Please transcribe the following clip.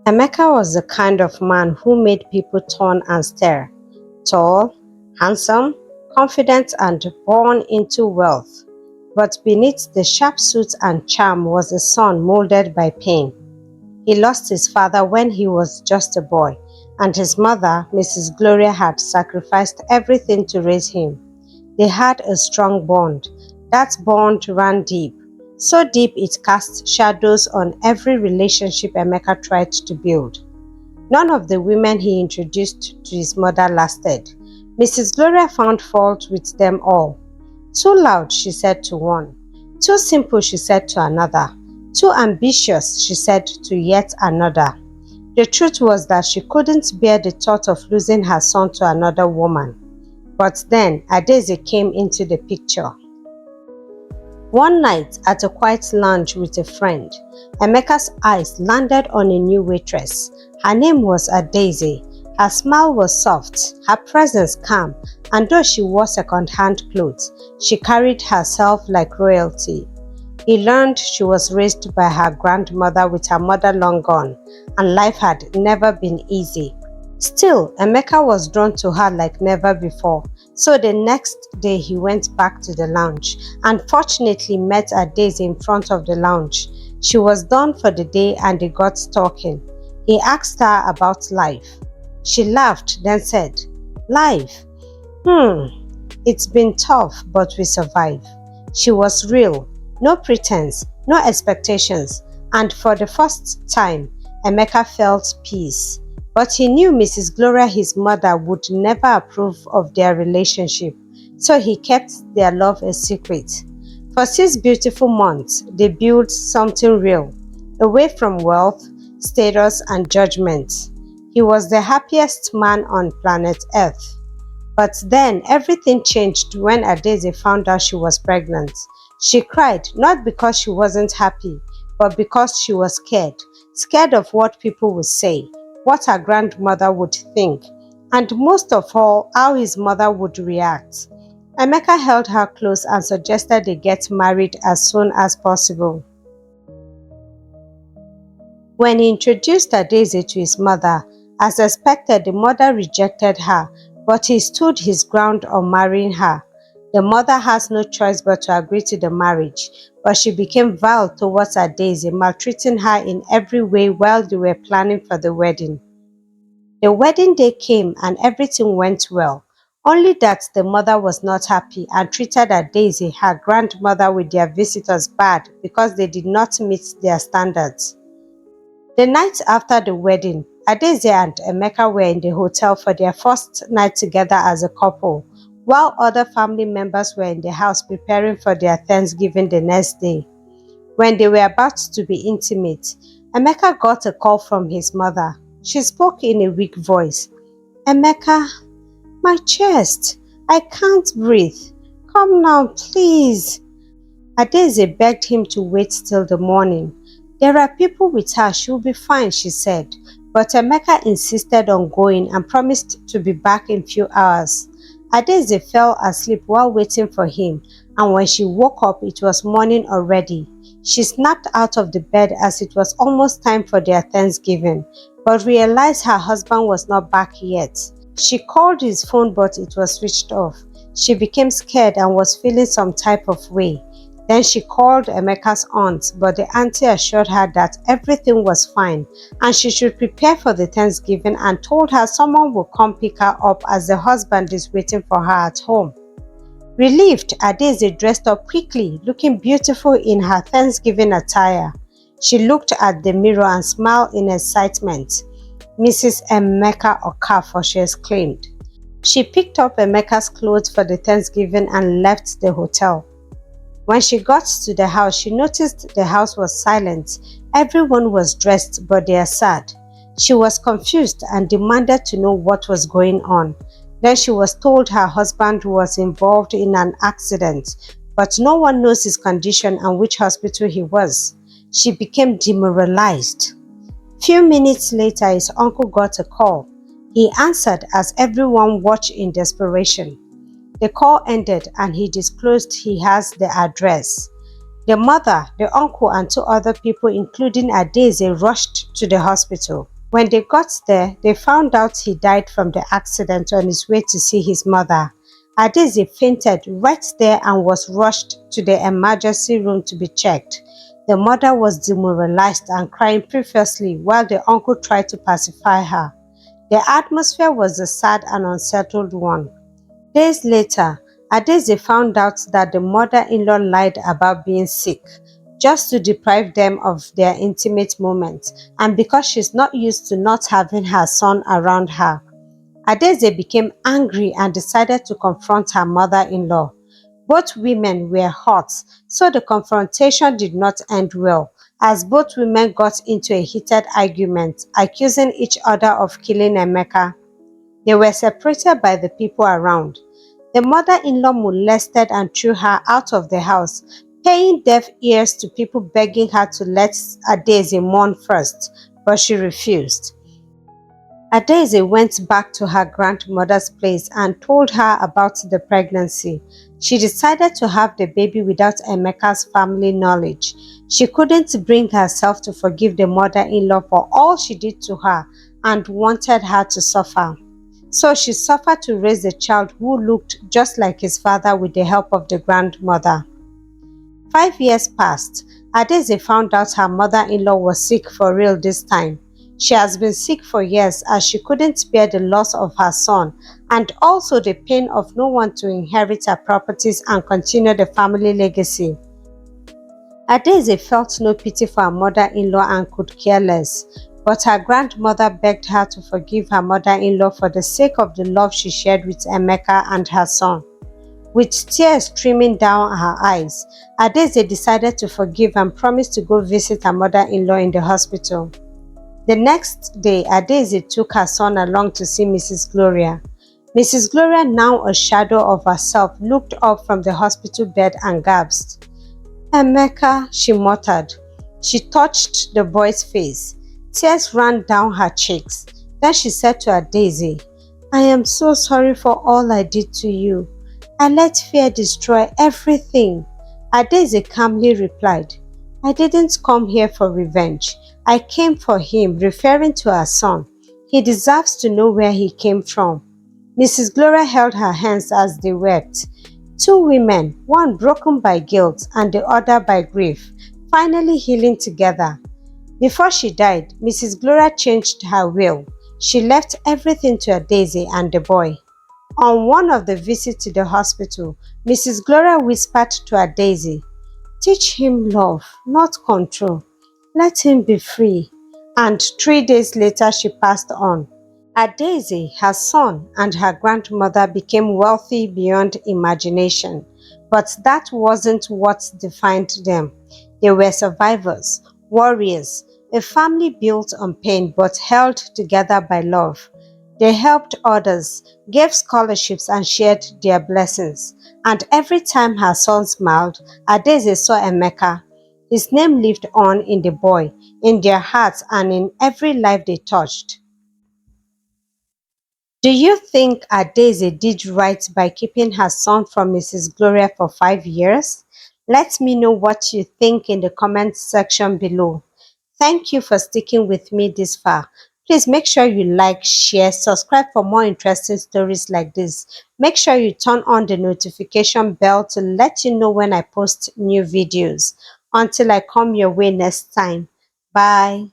Emeka was the kind of man who made people turn and stare. Tall, handsome, confident, and born into wealth. But beneath the sharp suit and charm was a son molded by pain. He lost his father when he was just a boy, and his mother, Mrs. Gloria, had sacrificed everything to raise him. They had a strong bond. That bond ran deep, so deep it cast shadows on every relationship Emeka tried to build. None of the women he introduced to his mother lasted. Mrs. Gloria found fault with them all. Too loud, she said to one. Too simple, she said to another. Too ambitious, she said to yet another. The truth was that she couldn't bear the thought of losing her son to another woman. But then Adaeze came into the picture. One night, at a quiet lounge with a friend, Emeka's eyes landed on a new waitress. Her name was Adaeze. Her smile was soft, her presence calm, and though she wore second-hand clothes, she carried herself like royalty. He learned she was raised by her grandmother with her mother long gone, and life had never been easy. Still, Emeka was drawn to her like never before, so the next day he went back to the lounge and fortunately met Adaeze in front of the lounge. She was done for the day and they got talking. He asked her about life. She laughed, then said, "Life? It's been tough, but we survive." She was real, no pretense, no expectations, and for the first time, Emeka felt peace. But he knew Mrs. Gloria, his mother, would never approve of their relationship, so he kept their love a secret. For 6 beautiful months, they built something real, away from wealth, status, and judgment. He was the happiest man on planet Earth. But then everything changed when Adaeze found out she was pregnant. She cried, not because she wasn't happy, but because she was scared. Scared of what people would say, what her grandmother would think, and most of all, how his mother would react. Emeka held her close and suggested they get married as soon as possible. When he introduced Adaeze to his mother, as expected, the mother rejected her, but he stood his ground on marrying her. The mother has no choice but to agree to the marriage, but she became vile towards Adaeze, maltreating her in every way while they were planning for the wedding. The wedding day came and everything went well, only that the mother was not happy and treated Adaeze, her grandmother, with their visitors bad because they did not meet their standards. The night after the wedding, Adaeze and Emeka were in the hotel for their first night together as a couple, while other family members were in the house preparing for their Thanksgiving the next day. When they were about to be intimate, Emeka got a call from his mother. She spoke in a weak voice. "Emeka, my chest. I can't breathe. Come now, please." Adaeze begged him to wait till the morning. "There are people with her, she'll be fine," she said. But Emeka insisted on going and promised to be back in few hours. Adaeze fell asleep while waiting for him, and when she woke up, it was morning already. She snapped out of the bed as it was almost time for their Thanksgiving, but realized her husband was not back yet. She called his phone, but it was switched off. She became scared and was feeling some type of way. Then she called Emeka's aunt, but the auntie assured her that everything was fine and she should prepare for the Thanksgiving and told her someone would come pick her up as the husband is waiting for her at home. Relieved, Adaeze dressed up quickly, looking beautiful in her Thanksgiving attire. She looked at the mirror and smiled in excitement. "Mrs. Emeka Okafor," she exclaimed. She picked up Emeka's clothes for the Thanksgiving and left the hotel. When she got to the house, she noticed the house was silent. Everyone was dressed, but they are sad. She was confused and demanded to know what was going on. Then she was told her husband was involved in an accident, but no one knows his condition and which hospital he was. She became demoralized. Few minutes later, his uncle got a call. He answered as everyone watched in desperation. The call ended and he disclosed he has the address. The mother, the uncle, and two other people, including Adaeze, rushed to the hospital. When they got there, they found out he died from the accident on his way to see his mother. Adaeze fainted right there and was rushed to the emergency room to be checked. The mother was demoralized and crying profusely while the uncle tried to pacify her. The atmosphere was a sad and unsettled one. Days later, Adaeze found out that the mother-in-law lied about being sick, just to deprive them of their intimate moments, and because she's not used to not having her son around her. Adaeze became angry and decided to confront her mother-in-law. Both women were hot, so the confrontation did not end well, as both women got into a heated argument, accusing each other of killing Emeka. They were separated by the people around. The mother-in-law molested and threw her out of the house, paying deaf ears to people begging her to let Adaeze mourn first, but she refused. Adaeze went back to her grandmother's place and told her about the pregnancy. She decided to have the baby without Emeka's family knowledge. She couldn't bring herself to forgive the mother-in-law for all she did to her and wanted her to suffer. So she suffered to raise a child who looked just like his father with the help of the grandmother. 5 years passed. Adaeze found out her mother-in-law was sick for real this time. She has been sick for years as she couldn't bear the loss of her son and also the pain of no one to inherit her properties and continue the family legacy. Adaeze felt no pity for her mother-in-law and could care less, but her grandmother begged her to forgive her mother-in-law for the sake of the love she shared with Emeka and her son. With tears streaming down her eyes, Adaeze decided to forgive and promised to go visit her mother-in-law in the hospital. The next day, Adaeze took her son along to see Mrs. Gloria. Mrs. Gloria, now a shadow of herself, looked up from the hospital bed and gasped. "Emeka," she muttered. She touched the boy's face. Tears ran down her cheeks. Then she said to Adaeze, "I am so sorry for all I did to you. I let fear destroy everything." Adaeze calmly replied, "I didn't come here for revenge. I came for him," referring to her son. "He deserves to know where he came from." Mrs. Gloria held her hands as they wept. Two women, one broken by guilt and the other by grief, finally healing together. Before she died, Mrs. Gloria changed her will. She left everything to Adaeze and the boy. On one of the visits to the hospital, Mrs. Gloria whispered to Adaeze, "Teach him love, not control. Let him be free." And 3 days later, she passed on. Adaeze, her son, and her grandmother became wealthy beyond imagination. But that wasn't what defined them. They were survivors, warriors, a family built on pain but held together by love. They helped others, gave scholarships, and shared their blessings. And every time her son smiled, Adaeze saw Emeka. His name lived on in the boy, in their hearts, and in every life they touched. Do you think Adaeze did right by keeping her son from Mrs. Gloria for 5 years? Let me know what you think in the comment section below. Thank you for sticking with me this far. Please make sure you like, share, subscribe for more interesting stories like this. Make sure you turn on the notification bell to let you know when I post new videos. Until I come your way next time. Bye.